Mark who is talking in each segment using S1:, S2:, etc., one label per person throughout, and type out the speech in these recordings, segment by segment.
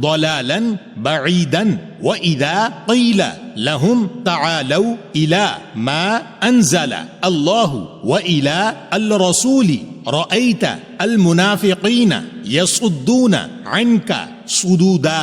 S1: ضلالا بعيدا وإذا قيل لهم تعالوا إلى ما أنزل الله وإلى الرسول رأيت المنافقين يصدون عنك صدودا۔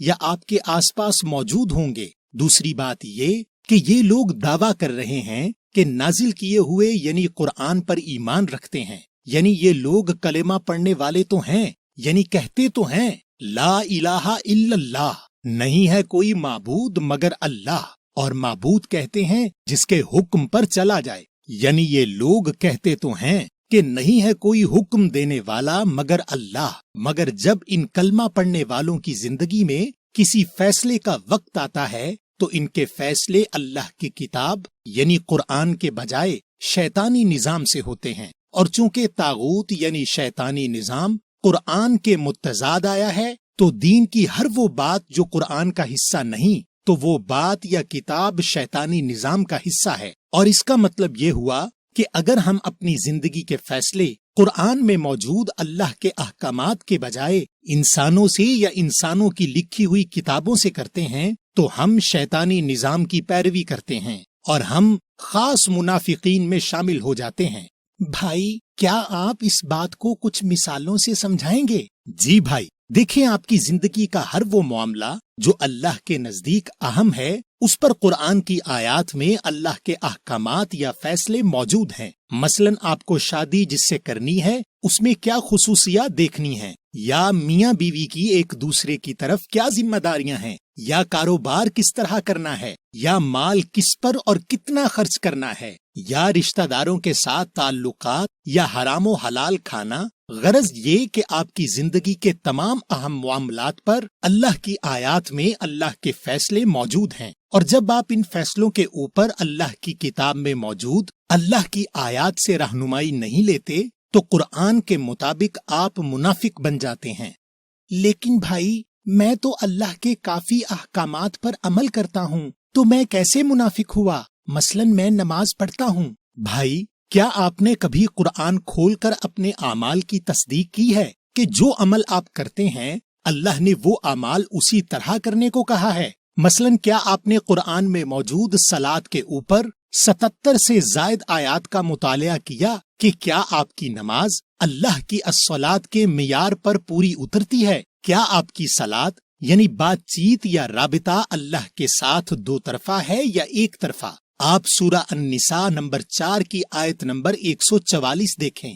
S2: یا آپ کے آس پاس موجود ہوں گے۔ دوسری بات یہ کہ یہ لوگ دعویٰ کر رہے ہیں کہ نازل کیے ہوئے یعنی قرآن پر ایمان رکھتے ہیں، یعنی یہ لوگ کلمہ پڑھنے والے تو ہیں، یعنی کہتے تو ہیں لا الہ الا اللہ، نہیں ہے کوئی معبود مگر اللہ، اور معبود کہتے ہیں جس کے حکم پر چلا جائے، یعنی یہ لوگ کہتے تو ہیں کہ نہیں ہے کوئی حکم دینے والا مگر اللہ، مگر جب ان کلمہ پڑھنے والوں کی زندگی میں کسی فیصلے کا وقت آتا ہے تو ان کے فیصلے اللہ کی کتاب یعنی قرآن کے بجائے شیطانی نظام سے ہوتے ہیں، اور چونکہ طاغوت یعنی شیطانی نظام قرآن کے متضاد آیا ہے تو دین کی ہر وہ بات جو قرآن کا حصہ نہیں تو وہ بات یا کتاب شیطانی نظام کا حصہ ہے، اور اس کا مطلب یہ ہوا کہ اگر ہم اپنی زندگی کے فیصلے قرآن میں موجود اللہ کے احکامات کے بجائے انسانوں سے یا انسانوں کی لکھی ہوئی کتابوں سے کرتے ہیں تو ہم شیطانی نظام کی پیروی کرتے ہیں اور ہم خاص منافقین میں شامل ہو جاتے ہیں۔ بھائی، کیا آپ اس بات کو کچھ مثالوں سے سمجھائیں گے؟ جی بھائی، دیکھیں آپ کی زندگی کا ہر وہ معاملہ جو اللہ کے نزدیک اہم ہے اس پر قرآن کی آیات میں اللہ کے احکامات یا فیصلے موجود ہیں۔ مثلا آپ کو شادی جس سے کرنی ہے اس میں کیا خصوصیات دیکھنی ہیں، یا میاں بیوی کی ایک دوسرے کی طرف کیا ذمہ داریاں ہیں، یا کاروبار کس طرح کرنا ہے، یا مال کس پر اور کتنا خرچ کرنا ہے، یا رشتہ داروں کے ساتھ تعلقات، یا حرام و حلال کھانا۔ غرض یہ کہ آپ کی زندگی کے تمام اہم معاملات پر اللہ کی آیات میں اللہ کے فیصلے موجود ہیں، اور جب آپ ان فیصلوں کے اوپر اللہ کی کتاب میں موجود اللہ کی آیات سے رہنمائی نہیں لیتے تو قرآن کے مطابق آپ منافق بن جاتے ہیں۔ لیکن بھائی، میں تو اللہ کے کافی احکامات پر عمل کرتا ہوں، تو میں کیسے منافق ہوا؟ مثلا میں نماز پڑھتا ہوں۔ بھائی، کیا آپ نے کبھی قرآن کھول کر اپنے اعمال کی تصدیق کی ہے کہ جو عمل آپ کرتے ہیں اللہ نے وہ اعمال اسی طرح کرنے کو کہا ہے؟ مثلا کیا آپ نے قرآن میں موجود صلاۃ کے اوپر 77 سے زائد آیات کا مطالعہ کیا کہ کیا آپ کی نماز اللہ کی الصلاۃ کے معیار پر پوری اترتی ہے؟ کیا آپ کی صلاۃ یعنی بات چیت یا رابطہ اللہ کے ساتھ دو طرفہ ہے یا ایک طرفہ؟ آپ سورہ النساء نمبر 4 کی آیت نمبر 144 دیکھیں۔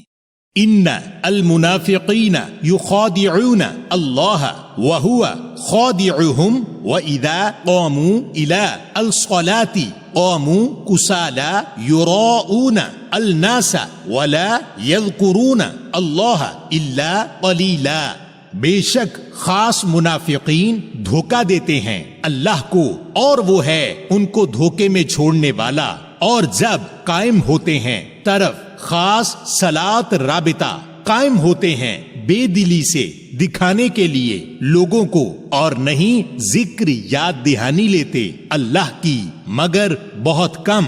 S1: ان المنافقین یخادعون اللہ وہو خادعهم واذا قاموا الى الصلاة قاموا كسالى يراؤون الناس ولا يذكرون اللہ الا قلیلا۔ بے شک خاص منافقین دھوکہ دیتے ہیں اللہ کو، اور وہ ہے ان کو دھوکے میں چھوڑنے والا، اور جب قائم ہوتے ہیں طرف خاص صلاۃ رابطہ قائم ہوتے ہیں بے دلی سے دکھانے کے لیے لوگوں کو، اور نہیں ذکر یاد دہانی لیتے اللہ کی مگر بہت کم۔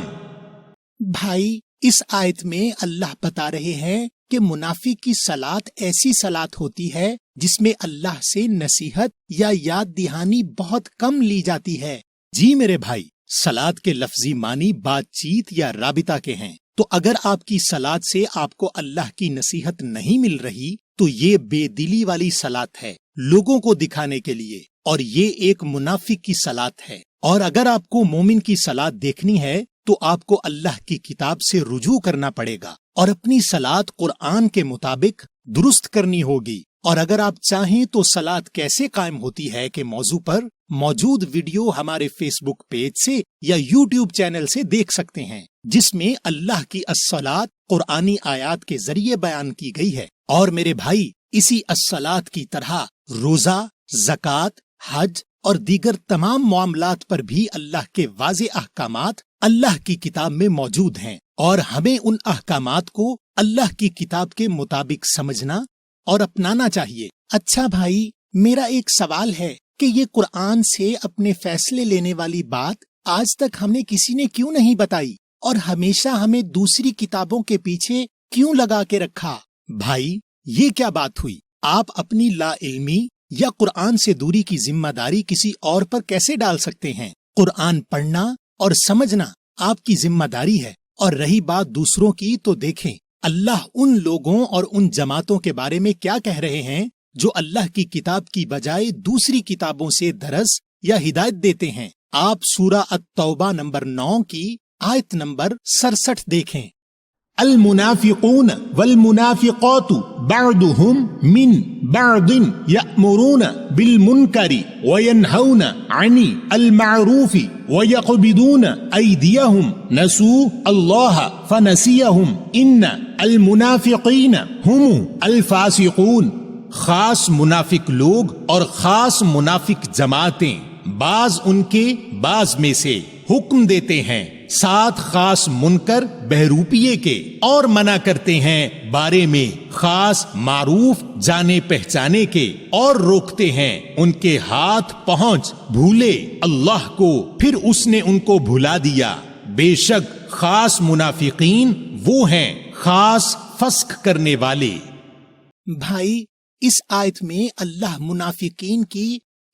S2: بھائی، اس آیت میں اللہ بتا رہے ہیں کہ منافق کی صلاۃ ایسی صلاۃ ہوتی ہے جس میں اللہ سے نصیحت یا یاد دہانی بہت کم لی جاتی ہے۔ جی میرے بھائی، صلاۃ کے لفظی معنی بات چیت یا رابطہ کے ہیں، تو اگر آپ کی صلاۃ سے آپ کو اللہ کی نصیحت نہیں مل رہی تو یہ بے دلی والی صلاۃ ہے، لوگوں کو دکھانے کے لیے، اور یہ ایک منافق کی صلاۃ ہے۔ اور اگر آپ کو مومن کی صلاۃ دیکھنی ہے تو آپ کو اللہ کی کتاب سے رجوع کرنا پڑے گا اور اپنی صلاۃ قرآن کے مطابق درست کرنی ہوگی۔ اور اگر آپ چاہیں تو صلاۃ کیسے قائم ہوتی ہے کے موضوع پر موجود ویڈیو ہمارے فیس بک پیج سے یا یوٹیوب چینل سے دیکھ سکتے ہیں، جس میں اللہ کی الصلاۃ قرآنی آیات کے ذریعے بیان کی گئی ہے۔ اور میرے بھائی، اسی الصلاۃ کی طرح روزہ، زکوٰۃ، حج اور دیگر تمام معاملات پر بھی اللہ کے واضح احکامات اللہ کی کتاب میں موجود ہیں، اور ہمیں ان احکامات کو اللہ کی کتاب کے مطابق سمجھنا اور اپنانا چاہیے۔ اچھا بھائی، میرا ایک سوال ہے کہ یہ قرآن سے اپنے فیصلے لینے والی بات آج تک ہمیں کسی نے کیوں نہیں بتائی، اور ہمیشہ ہمیں دوسری کتابوں کے پیچھے کیوں لگا کے رکھا؟ بھائی، یہ کیا بات ہوئی؟ آپ اپنی لا علمی یا قرآن سے دوری کی ذمہ داری کسی اور پر کیسے ڈال سکتے ہیں؟ قرآن پڑھنا اور سمجھنا آپ کی ذمہ داری ہے، اور رہی بات دوسروں کی تو دیکھیں اللہ ان لوگوں اور ان جماعتوں کے بارے میں کیا کہہ رہے ہیں جو اللہ کی کتاب کی بجائے دوسری کتابوں سے درس یا ہدایت دیتے ہیں۔ آپ سورہ التوبہ نمبر 9 کی آیت نمبر 67 دیکھیں۔
S1: المنافقون والمنافقات بعضهم من بعض يأمرون بالمنكر وينهون عن المعروف ويقبضون أيديهم نسوا الله فنسيهم إن المنافقين هم الفاسقون۔ خاص منافق لوگ اور خاص منافق جماعتیں بعض ان کے بعض میں سے حکم دیتے ہیں ساتھ خاص منکر بہروپیے کے، اور منع کرتے ہیں بارے میں خاص معروف جانے پہچانے کے، اور روکتے ہیں ان کے ہاتھ پہنچ بھولے اللہ کو، پھر اس نے ان کو بھلا دیا۔ بے شک خاص منافقین وہ ہیں خاص فسق کرنے والے۔
S2: بھائی، اس آیت میں اللہ منافقین کی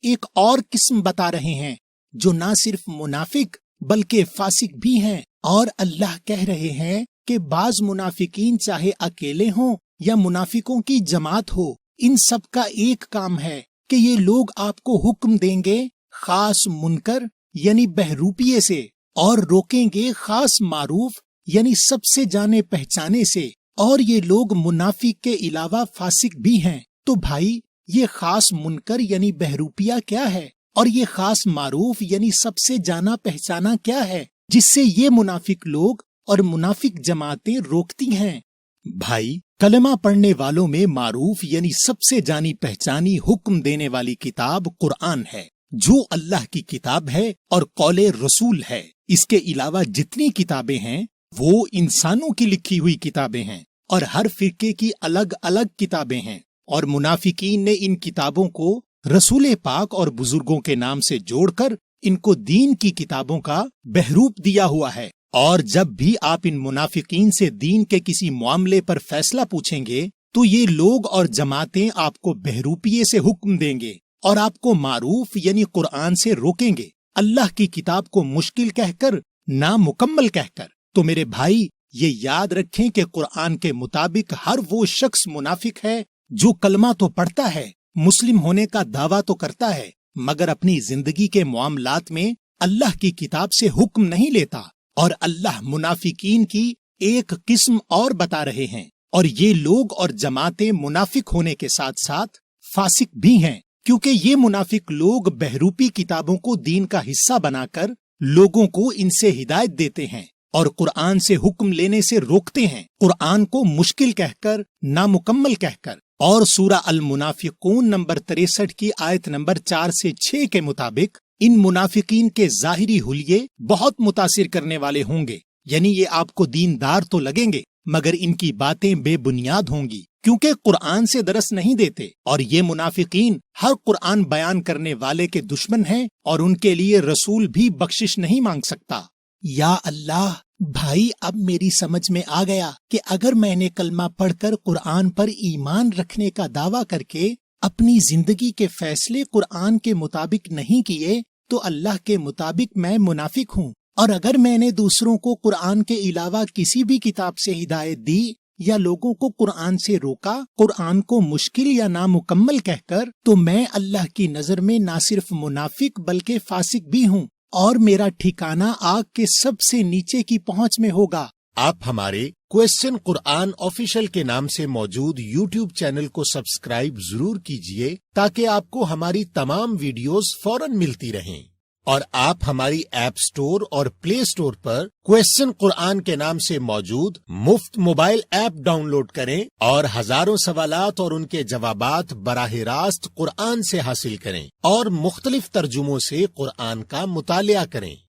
S2: ایک اور قسم بتا رہے ہیں جو نہ صرف منافق بلکہ فاسق بھی ہیں، اور اللہ کہہ رہے ہیں کہ بعض منافقین چاہے اکیلے ہوں یا منافقوں کی جماعت ہو، ان سب کا ایک کام ہے کہ یہ لوگ آپ کو حکم دیں گے خاص منکر یعنی بہروپیے سے، اور روکیں گے خاص معروف یعنی سب سے جانے پہچانے سے، اور یہ لوگ منافق کے علاوہ فاسق بھی ہیں۔ تو بھائی، یہ خاص منکر یعنی بہروپیہ کیا ہے، اور یہ خاص معروف یعنی سب سے جانا پہچانا کیا ہے جس سے یہ منافق لوگ اور منافق جماعتیں روکتی ہیں؟ بھائی، کلمہ پڑھنے والوں میں معروف یعنی سب سے جانی پہچانی حکم دینے والی کتاب قرآن ہے، جو اللہ کی کتاب ہے اور قول رسول ہے۔ اس کے علاوہ جتنی کتابیں ہیں وہ انسانوں کی لکھی ہوئی کتابیں ہیں، اور ہر فرقے کی الگ الگ کتابیں ہیں، اور منافقین نے ان کتابوں کو رسول پاک اور بزرگوں کے نام سے جوڑ کر ان کو دین کی کتابوں کا بہروپ دیا ہوا ہے۔ اور جب بھی آپ ان منافقین سے دین کے کسی معاملے پر فیصلہ پوچھیں گے تو یہ لوگ اور جماعتیں آپ کو بہروپیے سے حکم دیں گے اور آپ کو معروف یعنی قرآن سے روکیں گے، اللہ کی کتاب کو مشکل کہہ کر، نامکمل کہہ کر۔ تو میرے بھائی، یہ یاد رکھیں کہ قرآن کے مطابق ہر وہ شخص منافق ہے جو کلمہ تو پڑھتا ہے، مسلم ہونے کا دعویٰ تو کرتا ہے، مگر اپنی زندگی کے معاملات میں اللہ کی کتاب سے حکم نہیں لیتا۔ اور اللہ منافقین کی ایک قسم اور بتا رہے ہیں، اور یہ لوگ اور جماعتیں منافق ہونے کے ساتھ ساتھ فاسق بھی ہیں، کیونکہ یہ منافق لوگ بہروپی کتابوں کو دین کا حصہ بنا کر لوگوں کو ان سے ہدایت دیتے ہیں اور قرآن سے حکم لینے سے روکتے ہیں، قرآن کو مشکل کہہ کر، نامکمل کہہ کر۔ اور سورہ المنافقون نمبر 63 کی آیت نمبر 4 سے 6 کے مطابق ان منافقین کے ظاہری حلیے بہت متاثر کرنے والے ہوں گے، یعنی یہ آپ کو دیندار تو لگیں گے مگر ان کی باتیں بے بنیاد ہوں گی، کیونکہ قرآن سے درس نہیں دیتے، اور یہ منافقین ہر قرآن بیان کرنے والے کے دشمن ہیں، اور ان کے لیے رسول بھی بخشش نہیں مانگ سکتا۔ یا اللہ، بھائی، اب میری سمجھ میں آ گیا کہ اگر میں نے کلمہ پڑھ کر قرآن پر ایمان رکھنے کا دعویٰ کر کے اپنی زندگی کے فیصلے قرآن کے مطابق نہیں کیے تو اللہ کے مطابق میں منافق ہوں، اور اگر میں نے دوسروں کو قرآن کے علاوہ کسی بھی کتاب سے ہدایت دی یا لوگوں کو قرآن سے روکا، قرآن کو مشکل یا نامکمل کہہ کر، تو میں اللہ کی نظر میں نہ صرف منافق بلکہ فاسق بھی ہوں، اور میرا ٹھکانہ آگ کے سب سے نیچے کی پہنچ میں ہوگا۔
S1: آپ ہمارے کوسچن قرآن آفیشل کے نام سے موجود یوٹیوب چینل کو سبسکرائب ضرور کیجئے تاکہ آپ کو ہماری تمام ویڈیوز فوراً ملتی رہیں، اور آپ ہماری ایپ سٹور اور پلے سٹور پر کوسچن قرآن کے نام سے موجود مفت موبائل ایپ ڈاؤن لوڈ کریں اور ہزاروں سوالات اور ان کے جوابات براہ راست قرآن سے حاصل کریں اور مختلف ترجموں سے قرآن کا مطالعہ کریں۔